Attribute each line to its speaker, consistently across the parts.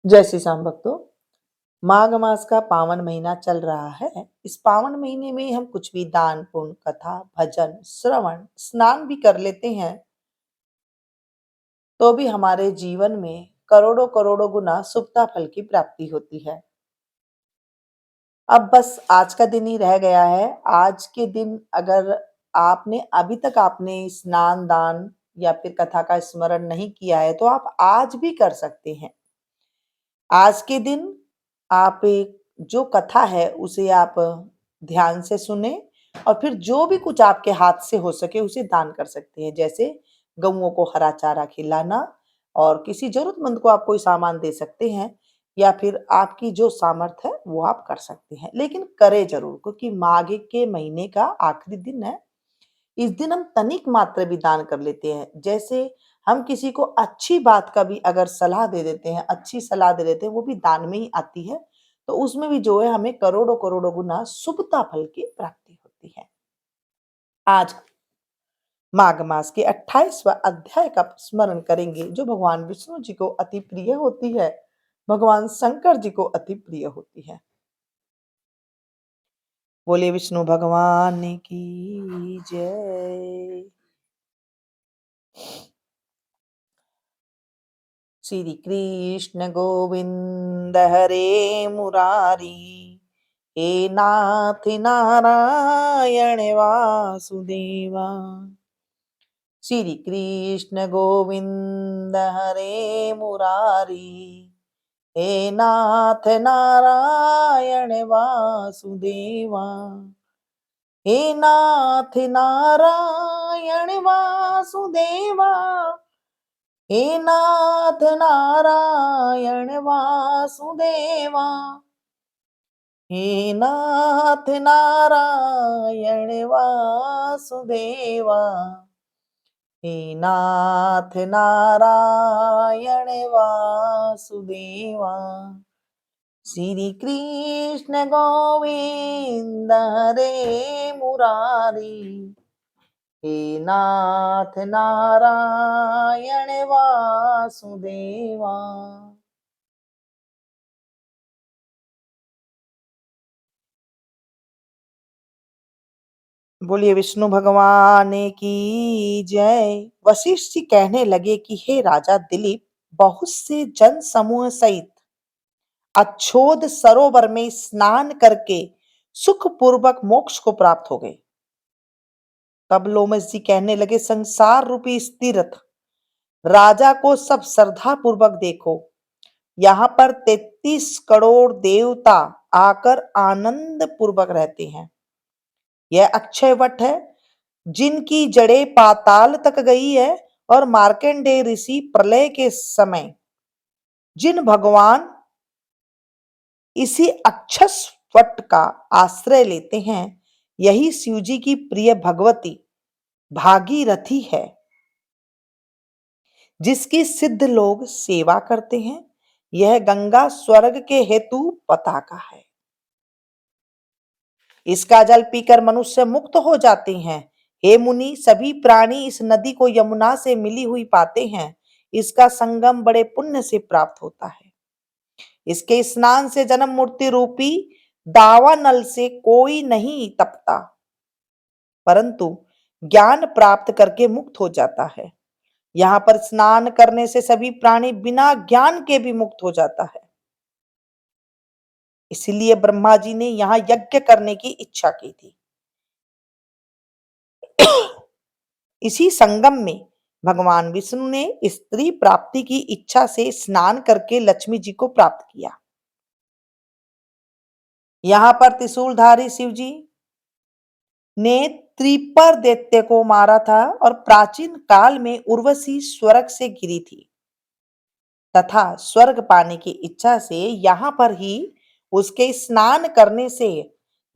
Speaker 1: जय श्री श्याम भक्तों। माघ मास का पावन महीना चल रहा है। इस पावन महीने में हम कुछ भी दान पुण्य कथा भजन श्रवण स्नान भी कर लेते हैं तो भी हमारे जीवन में करोड़ों करोड़ों गुना शुभता फल की प्राप्ति होती है। अब बस आज का दिन ही रह गया है। आज के दिन अगर आपने अभी तक आपने स्नान दान या फिर कथा का स्मरण नहीं किया है तो आप आज भी कर सकते हैं। आज के दिन आप एक जो कथा है उसे आप ध्यान से सुने और फिर जो भी कुछ आपके हाथ से हो सके उसे दान कर सकते हैं। जैसे गऊओं को हरा चारा खिलाना और किसी जरूरतमंद को आप कोई सामान दे सकते हैं या फिर आपकी जो सामर्थ है वो आप कर सकते हैं, लेकिन करें जरूर क्योंकि माघ के महीने का आखिरी दिन है। इस दिन हम तनिक मात्र भी दान कर लेते हैं। जैसे हम किसी को अच्छी बात का भी अगर सलाह दे देते हैं, अच्छी सलाह दे देते हैं, वो भी दान में ही आती है। तो उसमें भी जो है हमें करोड़ों करोड़ों गुना शुभता फल की प्राप्ति होती है। आज माघ मास के 28वां अध्याय का स्मरण करेंगे जो भगवान विष्णु जी को अति प्रिय होती है, भगवान शंकर जी को अति प्रिय होती है। बोले विष्णु भगवान की जय। श्री कृष्ण गोविंद हरे मुरारी, हे नाथ नारायण वासुदेवा। श्री कृष्ण गोविंद हरे मुरारी, हे नाथ नारायण वासुदेवा। हे नाथ नारायण वासुदेवा, हे नाथ नारायण वासुदेवा। हे नाथ नारायण वासुदेवा, हे नाथ नारायण वासुदेवा। श्री कृष्ण गोविंद हरे मुरारी, हे नाथ नारायण वासुदेवा। बोलिए विष्णु भगवान की जय। वशिष्ठ जी कहने लगे कि हे राजा दिलीप, बहुत से जन समूह सहित अच्छोद सरोवर में स्नान करके सुख पूर्वक मोक्ष को प्राप्त हो गए। तब लोमस जी कहने लगे, संसार रूपी इस तीर्थ राजा को सब श्रद्धा पूर्वक देखो। यहाँ पर 33 करोड़ देवता आकर आनंद पूर्वक रहते हैं। यह अक्षय वट है जिनकी जड़ें पाताल तक गई है और मार्कंडेय ऋषि प्रलय के समय जिन भगवान इसी अक्षस वट का आश्रय लेते हैं, यही शिवजी की प्रिय भगवती भागीरथी है जिसकी सिद्ध लोग सेवा करते हैं। यह गंगा स्वर्ग के हेतु पताका है। इसका जल पीकर मनुष्य मुक्त हो जाते हैं। हे मुनि, सभी प्राणी इस नदी को यमुना से मिली हुई पाते हैं। इसका संगम बड़े पुण्य से प्राप्त होता है। इसके स्नान से जन्म मूर्ति रूपी दावानल से कोई नहीं तपता, परंतु ज्ञान प्राप्त करके मुक्त हो जाता है। यहाँ पर स्नान करने से सभी प्राणी बिना ज्ञान के भी मुक्त हो जाता है। इसलिए ब्रह्मा जी ने यहाँ यज्ञ करने की इच्छा की थी। इसी संगम में भगवान विष्णु ने स्त्री प्राप्ति की इच्छा से स्नान करके लक्ष्मी जी को प्राप्त किया। यहाँ पर त्रिशूलधारी शिव जी ने त्रिपर दैत्य को मारा था और प्राचीन काल में उर्वशी स्वर्ग से गिरी थी तथा स्वर्ग पाने की इच्छा से यहाँ पर ही उसके स्नान करने से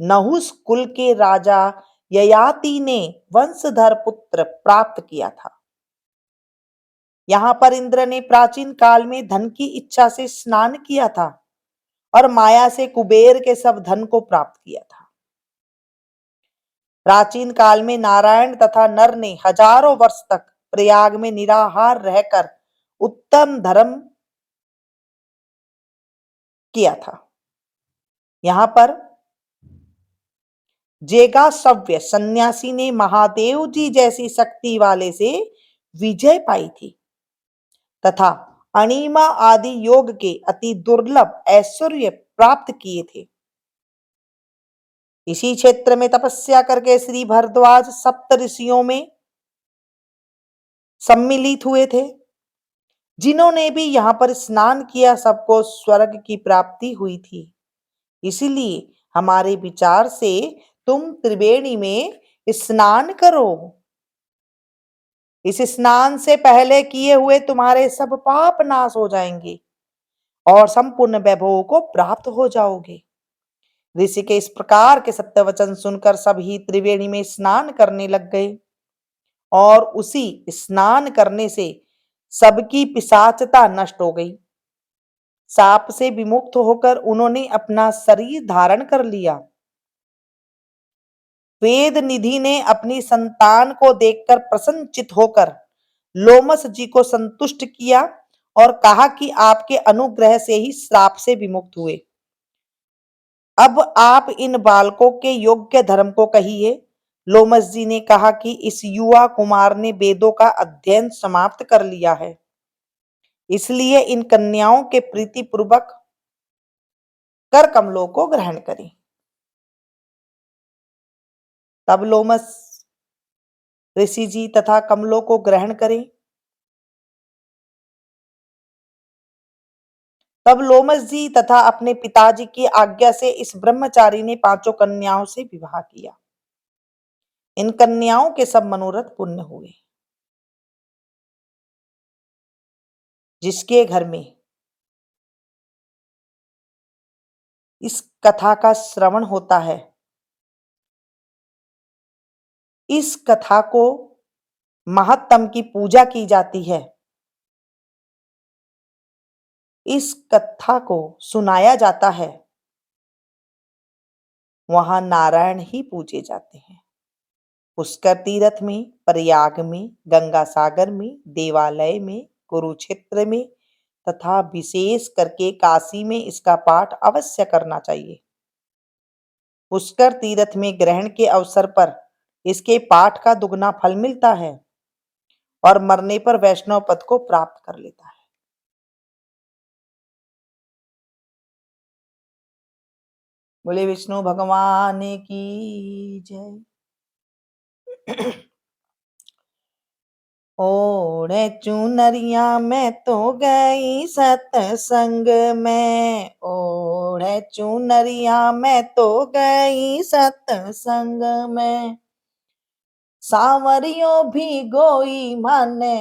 Speaker 1: नहुस कुल के राजा ययाति ने वंशधर पुत्र प्राप्त किया था। यहाँ पर इंद्र ने प्राचीन काल में धन की इच्छा से स्नान किया था और माया से कुबेर के सब धन को प्राप्त किया था। प्राचीन काल में नारायण तथा नर ने हजारों वर्ष तक प्रयाग में निराहार रहकर उत्तम धर्म किया था। यहाँ पर जेगा सव्य सन्यासी ने महादेव जी जैसी शक्ति वाले से विजय पाई थी तथा अणिमा आदि योग के अति दुर्लभ ऐश्वर्य प्राप्त किए थे। इसी क्षेत्र में तपस्या करके श्री भरद्वाज सप्त ऋषियों में सम्मिलित हुए थे। जिन्होंने भी यहाँ पर स्नान किया सबको स्वर्ग की प्राप्ति हुई थी। इसीलिए हमारे विचार से तुम त्रिवेणी में स्नान करो। इस स्नान से पहले किए हुए तुम्हारे सब पाप नाश हो जाएंगे और संपूर्ण वैभवों को प्राप्त हो जाओगे। ऋषि के इस प्रकार के सत्य वचन सुनकर सभी त्रिवेणी में स्नान करने लग गए और उसी स्नान करने से सबकी पिशाचता नष्ट हो गई। साप से विमुक्त होकर उन्होंने अपना शरीर धारण कर लिया। वेद निधि ने अपनी संतान को देखकर प्रसन्नचित होकर लोमस जी को संतुष्ट किया और कहा कि आपके अनुग्रह से ही श्राप से विमुक्त हुए। अब आप इन बालकों के योग्य धर्म को कहिए। लोमस जी ने कहा कि इस युवा कुमार ने वेदों का अध्ययन समाप्त कर लिया है, इसलिए इन कन्याओं के प्रीति पूर्वक कर कमलों को ग्रहण करें। तब लोमस ऋषि जी तथा कमलों को ग्रहण करें। तब लोमस जी तथा अपने पिताजी की आज्ञा से इस ब्रह्मचारी ने पांचों कन्याओं से विवाह किया। इन कन्याओं के सब मनोरथ पूर्ण हुए। जिसके घर में इस कथा का श्रवण होता है, इस कथा को महात्म की पूजा की जाती है, इस कथा को सुनाया जाता है, वहां नारायण ही पूजे जाते हैं। पुष्कर तीर्थ में, प्रयाग में, गंगा सागर में, देवालय में, कुरुक्षेत्र में तथा विशेष करके काशी में इसका पाठ अवश्य करना चाहिए। पुष्कर तीर्थ में ग्रहण के अवसर पर इसके पाठ का दुगना फल मिलता है और मरने पर वैष्णव पद को प्राप्त कर लेता है। बोले विष्णु भगवान की जय। ओढ़े चुनरिया में तो गई सतसंग में, ओढ़े चुनरिया में तो गई सतसंग में। सांवरियों भी गोई माने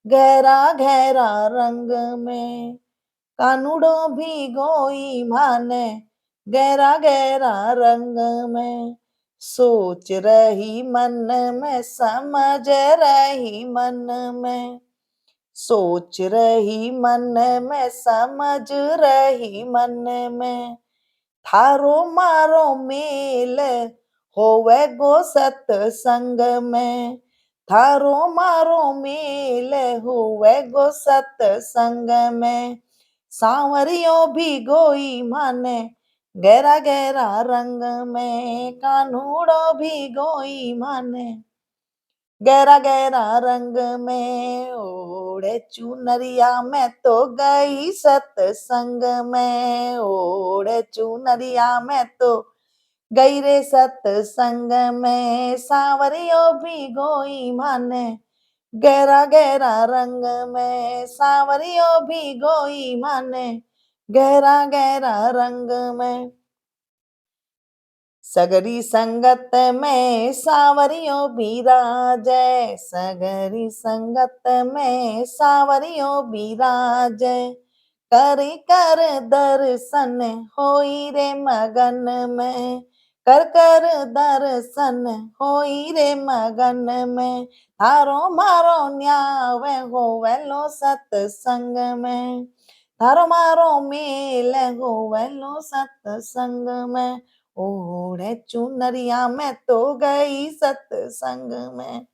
Speaker 1: गहरा गहरा रंग में, कानूड़ो भी गोई माने गहरा गहरा रंग में। सोच रही मन में समझ रही मन में, सोच रही मन में समझ रही मन में। थारो मारो मेल होवे गो सतसंग में, थारो मारो मेल होवे गो सतसंग में। सांवरियों भी गोई माने गहरा गहरा रंग में, कानूड़ो भी गोई माने गहरा गहरा रंग में। ओढ़े चुनरिया में तो गई सतसंग में, ओढ़े चुनरिया में तो गई रे सतसंग में। सांवरियों भी गोई माने गहरा गहरा रंग में, सांवरियों भी गोई माने गहरा गहरा रंग में। सगरी संगत में सांवरियों बिराजै, सगरी संगत में सांवरियों बिराजै। कर कर दर्शन होई रे मगन में, कर कर दर्शन होई रे मगन में। थारो मारो न्यावे होवे लो सतसंग में, थारो मारो मेल होवे लो सतसंग में। ओढ़े चुनरिया में तो गई सतसंग में।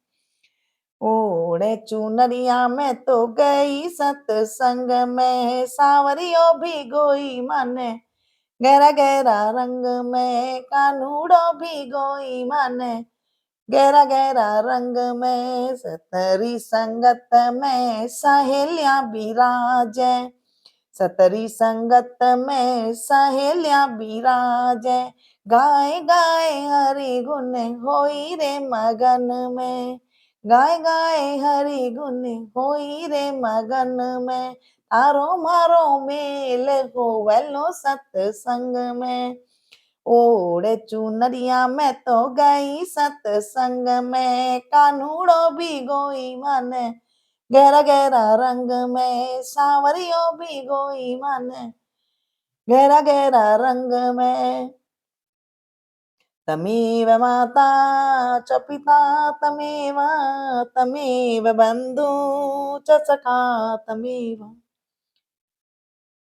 Speaker 1: ओढ़े चुनरिया मैं तो गई सत्संग में, सावरियो भिगोई मन गहरा गहरा रंग में, कानूड़ो भिगोई मन गहरा गहरा रंग में, सतरी संगत में सहेलियां बिराजे, सतरी संगत में सहेलियां बिराजे, गाए गाए हरि गुण होई रे मगन में, गाए गाए हरि गुण होई रे मगन में, तारो मारो मेल होवलो सत्संग में, ओढ़े चुनरिया मैं तो गई सत्संग में, कानूड़ो भिगोई मन गहरा गहरा रंग में, सावरियो भिगोई मन गहरा गहरा रंग में, तमेव माता च पिता तमेव, तमेव बंधु च सखा तमेव,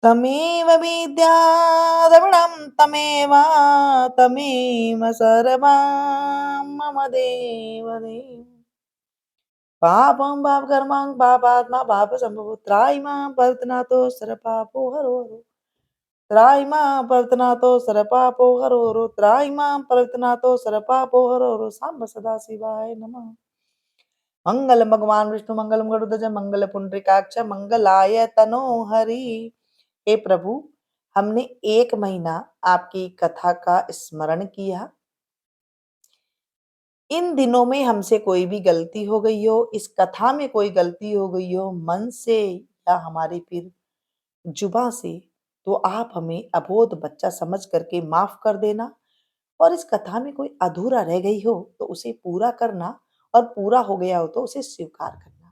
Speaker 1: तमेव विद्या द्रविणं तमेव, तमेव सर्वं मम देव देव, पापं पापकर्मं पापात्मा पापसम्भवो, त्राहिमां परितनातो सर्वपापो हरो हरो, त्राहिमां परितनातो सर्वपापो हरो हरो, त्राहिमां परितनातो सर्वपापो हरो हरो, सांब सदा शिवाय नमः। मंगलम भगवान विष्णु मंगलम गरुड़ध्वज मंगल पुंडरीकाक्ष मंगलाय तनो हरि। हे प्रभु, हमने 1 महीना आपकी कथा का स्मरण किया। इन दिनों में हमसे कोई भी गलती हो गई हो, इस कथा में कोई गलती हो गई हो, मन से या हमारी फिर जुबां से, तो आप हमें अबोध बच्चा समझ करके माफ कर देना, और इस कथा में कोई अधूरा रह गई हो तो उसे पूरा करना, और पूरा हो गया हो तो उसे स्वीकार करना।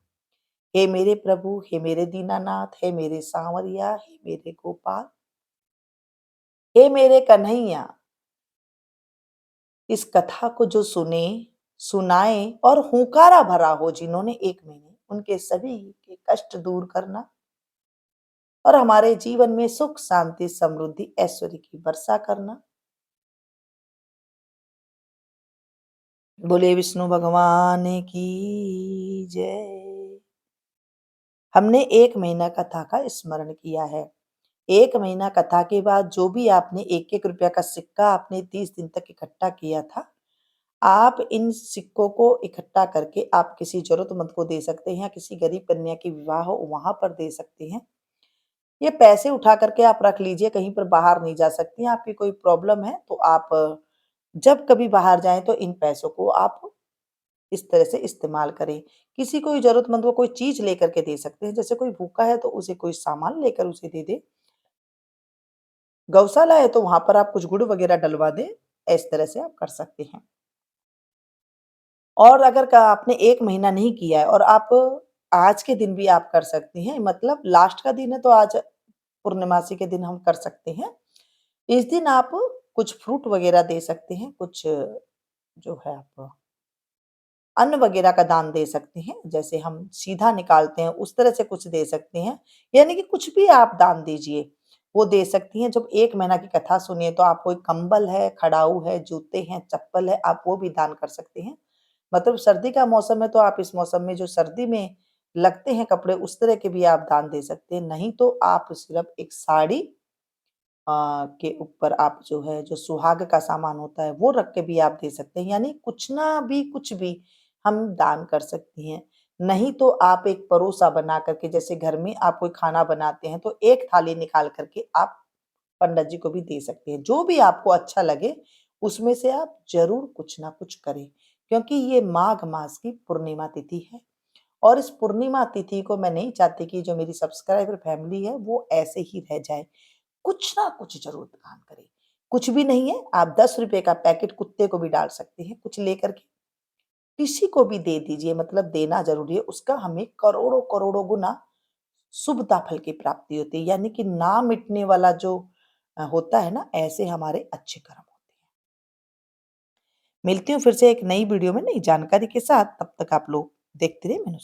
Speaker 1: हे मेरे प्रभु, हे मेरे दीनानाथ, हे मेरे सांवरिया, हे मेरे गोपाल, हे मेरे कन्हैया, इस कथा को जो सुने, सुनाए और हुंकारा भरा हो जिन्होंने 1 महीने, उनके सभी के कष्ट दूर करना, और हमारे जीवन में सुख, शांति, समृद्धि, ऐश्वर्य की वर्षा करना। बोले विष्णु भगवान की जय। हमने 1 महीना कथा का स्मरण किया है। 1 महीना कथा के बाद जो भी आपने 1-1 रुपया का सिक्का आपने 30 दिन तक इकट्ठा किया था, आप इन सिक्कों को इकट्ठा करके आप किसी ज़रूरतमंद को दे सकते हैं, या किसी गरीब कन्या की विवाह हो वहाँ पर दे सकते हैं। ये पैसे उठा करके आप रख लीजिए, कहीं पर बाहर नहीं जा सकती हैं, आपकी कोई प्रॉब्लम है तो आप जब कभी बाहर जाएँ तो इन पैसों को आप इस तरह से इस्तेमाल करें। किसी को ज़रूरतमंद को कोई चीज़ लेकर के दे सकते हैं, जैसे कोई भूखा है तो उसे कोई सामान लेकर उसे दे दें। गौशाला है तो वहाँ पर आप कुछ गुड़ वगैरह डलवा दें, इस तरह से आप कर सकते हैं। और अगर क आपने 1 महीना नहीं किया है और आप आज के दिन भी आप कर सकती हैं, मतलब लास्ट का दिन है तो आज पूर्णमासी के दिन हम कर सकते हैं। इस दिन आप कुछ फ्रूट वगैरह दे सकते हैं, कुछ जो है आप अन्न वगैरह का दान दे सकते हैं, जैसे हम सीधा निकालते हैं उस तरह से कुछ दे सकते हैं, यानी कि कुछ भी आप दान दीजिए, वो दे सकती हैं। जब 1 महीना की कथा सुनिए तो आप कोई कंबल है, खड़ाऊ है, जूते हैं, चप्पल है, आप वो भी दान कर सकते हैं। मतलब सर्दी का मौसम है तो आप इस मौसम में जो सर्दी में लगते हैं कपड़े उस तरह के भी आप दान दे सकते हैं, नहीं तो आप सिर्फ़ एक साड़ी के ऊपर आप जो है जो सुहाग का सामान होता है वो रख के भी आप दे सकते हैं, यानी कुछ भी हम दान कर सकती हैं। नहीं तो आप एक परोसा बना करके, जैसे घर में आप कोई खाना बनाते हैं तो एक थाली निकाल करके आप पंडित जी को भी दे सकते हैं। जो भी आपको अच्छा लगे उसमें से आप ज़रूर कुछ ना कुछ करें, क्योंकि ये माघ मास की पूर्णिमा तिथि है, और इस पूर्णिमा तिथि को मैं नहीं चाहती कि जो मेरी सब्सक्राइबर फैमिली है वो ऐसे ही रह जाए। कुछ ना कुछ ज़रूर दान करें। कुछ भी नहीं है, आप ₹10 का पैकेट कुत्ते को भी डाल सकते हैं, कुछ लेकर के किसी को भी दे दीजिए, मतलब देना ज़रूरी है, उसका हमें करोड़ों-करोड़ों गुना शुभता फल की प्राप्ति होती है, यानी कि ना मिटने वाला जो होता है ना, ऐसे हमारे अच्छे कर्म होते हैं। मिलती हूँ फिर से एक नई वीडियो में नई जानकारी के साथ, तब तक आप लोग देखते रहिए मेनू